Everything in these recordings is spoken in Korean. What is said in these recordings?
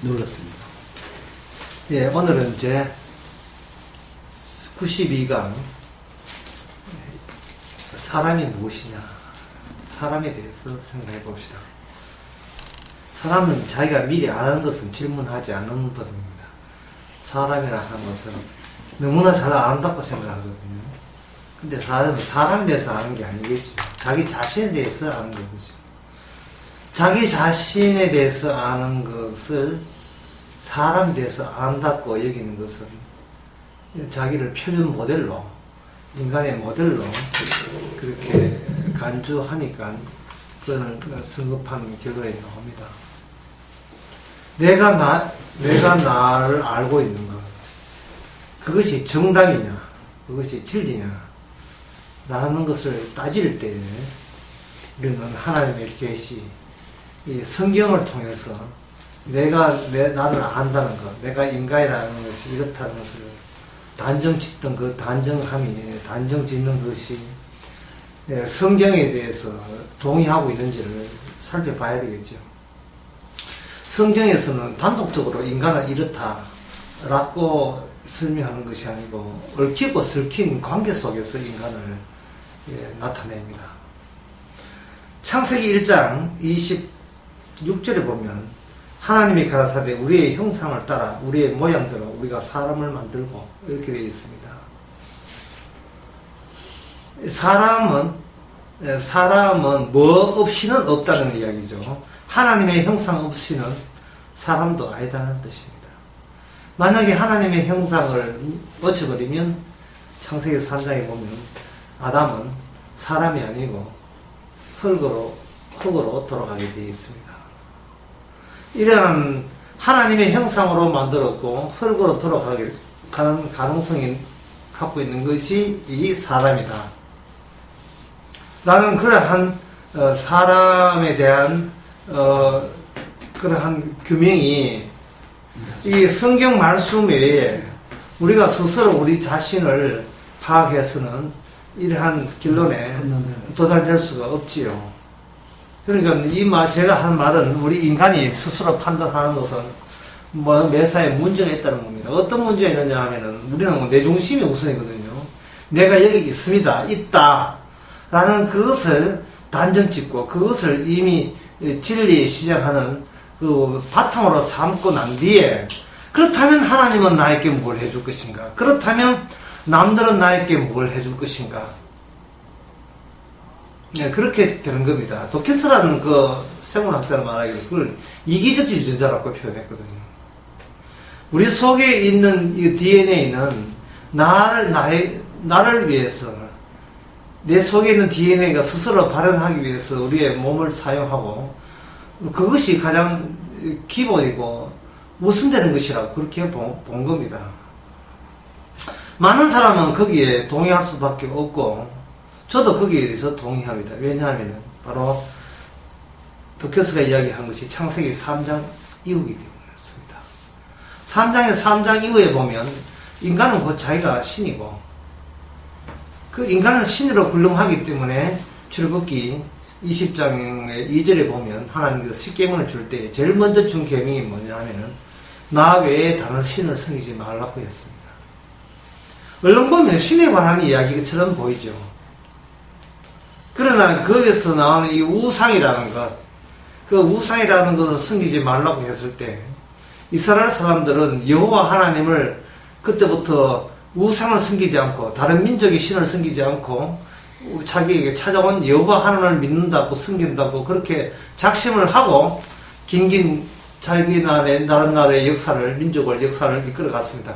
눌렀습니다. 예, 오늘은 이제 92강 사람이 무엇이냐, 사람에 대해서 생각해 봅시다. 사람은 자기가 미리 아는 것은 질문하지 않는 법입니다. 사람이라 하는 것은 너무나 잘 안다고 생각하거든요. 근데 사람은 사람에 대해서 아는 게 아니겠죠. 자기 자신에 대해서 아는 거죠. 자기 자신에 대해서 아는 것을 사람에 대해서 안다고 여기는 것은 자기를 표준 모델로, 인간의 모델로 그렇게 간주하니까 그거는 성급한 결론이 나옵니다. 내가 나를 알고 있는 것, 그것이 정답이냐, 그것이 진리냐 라는 것을 따질 때 우리는 하나님의 계시, 이 성경을 통해서 나를 안다는 것, 내가 인간이라는 것이 이렇다는 것을 단정짓던 그 단정짓는 것이 성경에 대해서 동의하고 있는지를 살펴봐야 되겠죠. 성경에서는 단독적으로 인간은 이렇다라고 설명하는 것이 아니고 얽히고 설킨 관계 속에서 인간을 나타냅니다. 창세기 1장 26절에 보면 하나님이 가라사대 우리의 형상을 따라 우리의 모양대로 우리가 사람을 만들고 이렇게 되어 있습니다. 사람은 뭐 없이는 없다는 이야기죠. 하나님의 형상 없이는 사람도 아니다는 뜻입니다. 만약에 하나님의 형상을 놓쳐버리면 창세기 3장에 보면 아담은 사람이 아니고 흙으로 돌아가게 되어 있습니다. 이러한 하나님의 형상으로 만들었고 흙으로 돌아가는 가능성이 갖고 있는 것이 이 사람이다 라는 그러한 사람에 대한 그러한 규명이 이 성경 말씀 외에 우리가 스스로 우리 자신을 파악해서는 이러한 결론에 도달될 수가 없지요. 그러니까 제가 한 말은 우리 인간이 스스로 판단하는 것은 매사에 문제가 있다는 겁니다. 어떤 문제가 있느냐 하면은 우리는 내 중심이 우선이거든요. 내가 여기 있다 라는 그것을 단정짓고 그것을 이미 진리에 시작하는 그 바탕으로 삼고 난 뒤에 그렇다면 하나님은 나에게 뭘 해줄 것인가? 그렇다면 남들은 나에게 뭘 해줄 것인가? 네, 그렇게 되는 겁니다. 도킨스라는 그 생물학자는 말하기를 그걸 이기적 유전자라고 표현했거든요. 우리 속에 있는 이 DNA는 나를 위해서, 내 속에 있는 DNA가 스스로 발현하기 위해서 우리의 몸을 사용하고 그것이 가장 기본이고 우선되는 것이라고 그렇게 본 겁니다. 많은 사람은 거기에 동의할 수밖에 없고 저도 거기에 대해서 동의합니다. 왜냐하면 바로 도케스가 이야기한 것이 창세기 3장 이후이기 때문이었습니다. 3장 이후에 보면 인간은 곧 자기가 신이고 그 인간은 신으로 군림하기 때문에 출애굽기 20장의 2절에 보면 하나님께서 십계명을 줄 때 제일 먼저 준 계명이 뭐냐 하면은 나 외에 다른 신을 섬기지 말라고 했습니다. 얼른 보면 신에 관한 이야기처럼 보이죠. 그러나 거기서 나오는 이 우상이라는 것, 그 우상이라는 것을 섬기지 말라고 했을 때 이스라엘 사람들은 여호와 하나님을 그때부터 우상을 섬기지 않고 다른 민족의 신을 섬기지 않고 자기에게 찾아온 여호와 하나님을 믿는다고 섬긴다고 그렇게 작심을 하고 긴긴 자기 나라의 역사를, 민족을 역사를 이끌어갔습니다.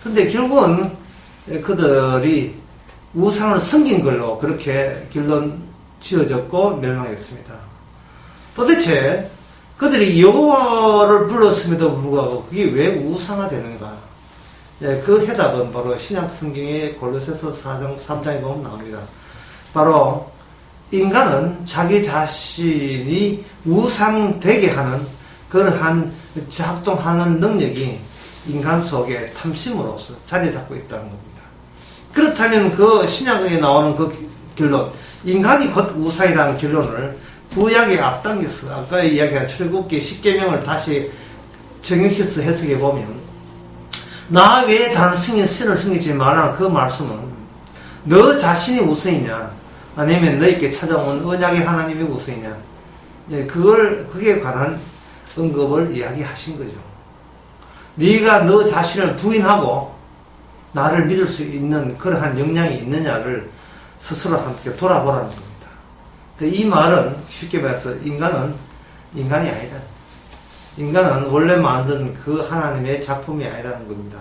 근데 결국은 그들이 우상을 섬긴 걸로 그렇게 결론 지어졌고 멸망했습니다. 도대체 그들이 여호와를 불렀음에도 불구하고 그게 왜 우상화 되는가? 그 해답은 바로 신약 성경의 골로새서 4장 3장에 보면 나옵니다. 바로 인간은 자기 자신이 우상되게 하는 그러한 작동하는 능력이 인간 속에 탐심으로서 자리 잡고 있다는 겁니다. 그렇다면 그 신약에 나오는 그 결론, 인간이 곧 우상이라는 결론을 구약에 앞당겨서 아까 이야기한 출애굽기 10계명을 다시 정유키스 해석해 보면 나 외에 다른 신을 섬기지 말라는 그 말씀은 너 자신이 우선이냐 아니면 너에게 찾아온 언약의 하나님이 우선이냐, 그게 관한 언급을 이야기하신 거죠. 네가 너 자신을 부인하고 나를 믿을 수 있는 그러한 역량이 있느냐를 스스로 함께 돌아보라는 겁니다. 이 말은 쉽게 말해서 인간은 인간이 아니다. 인간은 원래 만든 그 하나님의 작품이 아니라는 겁니다.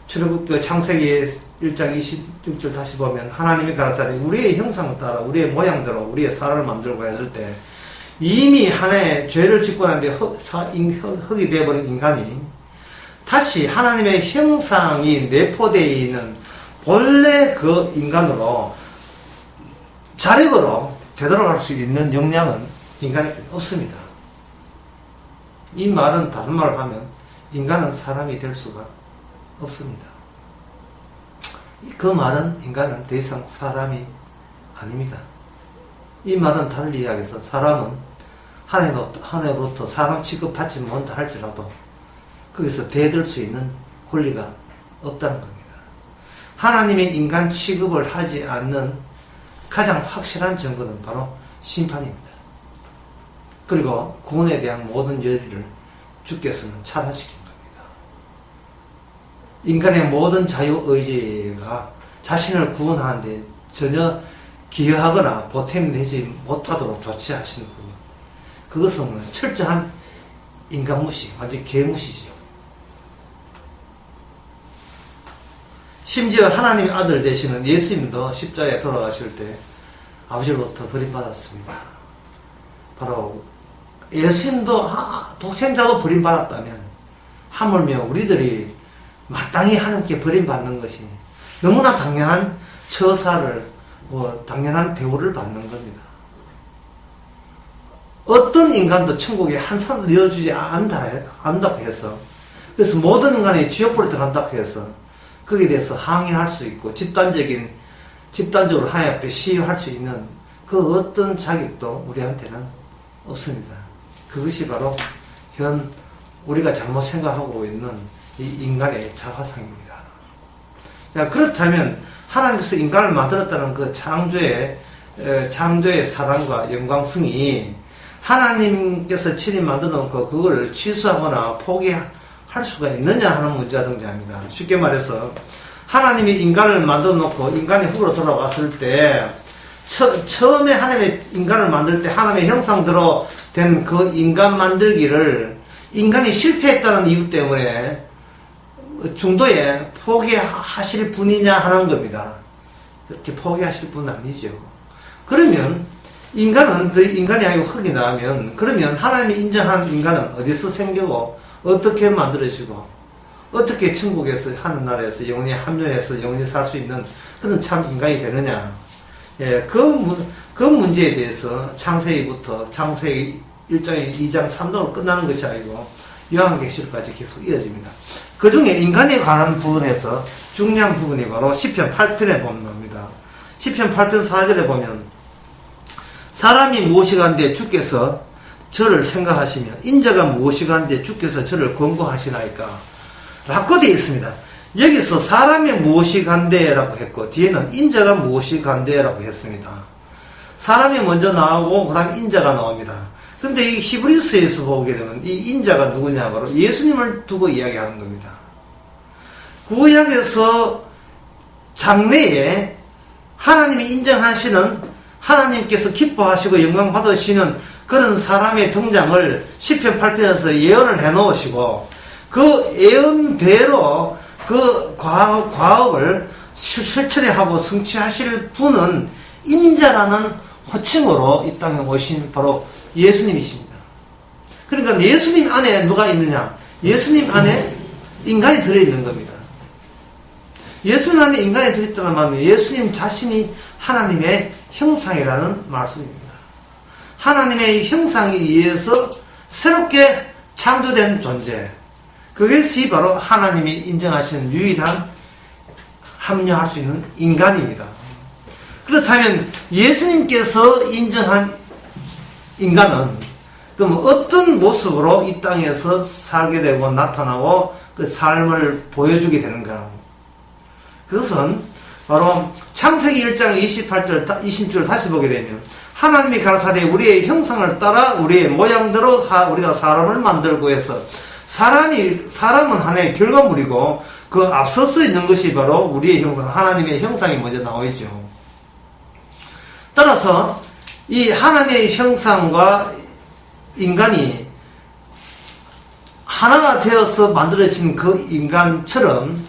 출애굽기 창세기 1장 26절 다시 보면 하나님이 가라사대 우리의 형상을 따라 우리의 모양대로 우리의 사람을 만들고 했을 때 이미 하나의 죄를 짓고 났는데 흙이 되어버린 인간이 다시 하나님의 형상이 내포되어 있는 본래 그 인간으로 자력으로 되돌아갈 수 있는 역량은 인간에게 없습니다. 이 말은 다른 말을 하면 인간은 사람이 될 수가 없습니다. 그 말은 인간은 더 이상 사람이 아닙니다. 이 말은 달리 이야기해서 사람은 하나님으로부터 사람 취급받지 못한다 할지라도 거기서 대들 수 있는 권리가 없다는 겁니다. 하나님의 인간 취급을 하지 않는 가장 확실한 증거는 바로 심판입니다. 그리고 구원에 대한 모든 열의를 주께서는 차단시킨 겁니다. 인간의 모든 자유의지가 자신을 구원하는데 전혀 기여하거나 보탬이 되지 못하도록 조치하시는 그것은 철저한 인간무시, 완전 개무시죠. 심지어 하나님의 아들 되시는 예수님도 십자가에 돌아가실 때 아버지로부터 버림받았습니다. 바로 예수님도 독생자도 버림받았다면 하물며 우리들이 마땅히 하나님께 버림받는 것이 너무나 당연한 처사를 당연한 대우를 받는 겁니다. 어떤 인간도 천국에 한 사람도 넣어주지 않는다고 해서 그래서 모든 인간이 지옥불에 들어간다고 해서 거기에 대해서 항의할 수 있고 집단적으로 하나님 앞에 시위할 수 있는 그 어떤 자격도 우리한테는 없습니다. 그것이 바로 우리가 잘못 생각하고 있는 이 인간의 자화상입니다. 그렇다면 하나님께서 인간을 만들었다는 그 창조의 사랑과 영광성이 하나님께서 친히 만들어 놓고 그걸 취소하거나 포기할 수가 있느냐 하는 문제가 등장합니다. 쉽게 말해서 하나님이 인간을 만들어 놓고 인간이 흙으로 돌아왔을 때 처음에 하나님의 인간을 만들 때 하나님의 형상대로 된 그 인간 만들기를 인간이 실패했다는 이유 때문에 중도에 포기하실 분이냐 하는 겁니다. 그렇게 포기하실 분은 아니죠. 그러면 인간은 인간이 아니고 흙이 나오면 그러면 하나님이 인정한 인간은 어디서 생기고 어떻게 만들어지고 어떻게 천국에서 하늘나라에서 영원히 합류해서 영원히 살 수 있는 그런 참 인간이 되느냐. 그 문제에 대해서 창세기부터 창세기 1장, 2장, 3장으로 끝나는 것이 아니고 요한계시록까지 계속 이어집니다. 그 중에 인간에 관한 부분에서 중요한 부분이 바로 시편 8편에 보면 나옵니다. 시편 8편 4절에 보면 사람이 무엇이간데 주께서 저를 생각하시며 인자가 무엇이간데 주께서 저를 권고하시나이까 라고 되어 있습니다. 여기서 사람이 무엇이간데 라고 했고 뒤에는 인자가 무엇이간데 라고 했습니다. 사람이 먼저 나오고 그 다음 인자가 나옵니다. 근데 이 히브리서에서 보게 되면 이 인자가 누구냐 바로 예수님을 두고 이야기하는 겁니다. 구약에서 장래에 하나님이 인정하시는 하나님께서 기뻐하시고 영광 받으시는 그런 사람의 등장을 시편 8편에서 예언을 해 놓으시고 그 예언대로 그 과업을 실천하고 성취하실 분은 인자라는 호칭으로 이 땅에 오신 바로 예수님이십니다. 그러니까 예수님 안에 누가 있느냐? 예수님 안에 인간이 들어있는 겁니다. 예수님 안에 인간이 들어있다는 말은 예수님 자신이 하나님의 형상이라는 말씀입니다. 하나님의 형상에 의해서 새롭게 창조된 존재. 그것이 바로 하나님이 인정하시는 유일한 합류할 수 있는 인간입니다. 그렇다면 예수님께서 인정한 인간은 그럼 어떤 모습으로 이 땅에서 살게 되고 나타나고 그 삶을 보여주게 되는가? 그것은 바로 창세기 1장 28절, 20절 다시 보게 되면 하나님이 가라사대 우리의 형상을 따라 우리의 모양대로 우리가 사람을 만들고 해서 사람은 하나의 결과물이고 그 앞서서 있는 것이 바로 우리의 형상, 하나님의 형상이 먼저 나오죠. 따라서 이 하나님의 형상과 인간이 하나가 되어서 만들어진 그 인간처럼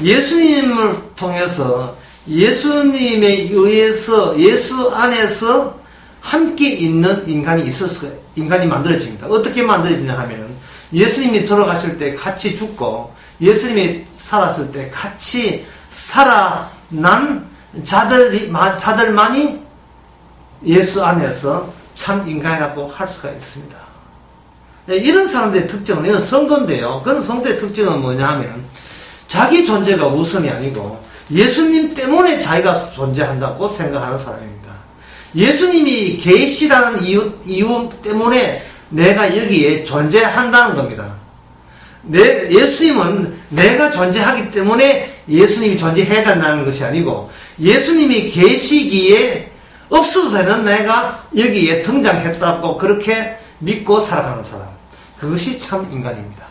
예수님을 통해서 예수님에 의해서 예수 안에서 함께 있는 인간이 만들어집니다. 어떻게 만들어지냐 하면 예수님이 돌아가실 때 같이 죽고 예수님이 살았을 때 같이 살아난 자들만이 예수 안에서 참 인간이라고 할 수가 있습니다. 이런 사람들의 특징은, 이건 성도인데요. 그런 성도의 특징은 뭐냐 하면 자기 존재가 우선이 아니고 예수님 때문에 자기가 존재한다고 생각하는 사람입니다. 예수님이 계시다는 이유 때문에 내가 여기에 존재한다는 겁니다. 예수님은 내가 존재하기 때문에 예수님이 존재해야 된다는 것이 아니고 예수님이 계시기에 없어도 되는 내가 여기에 등장했다고 그렇게 믿고 살아가는 사람. 그것이 참 인간입니다.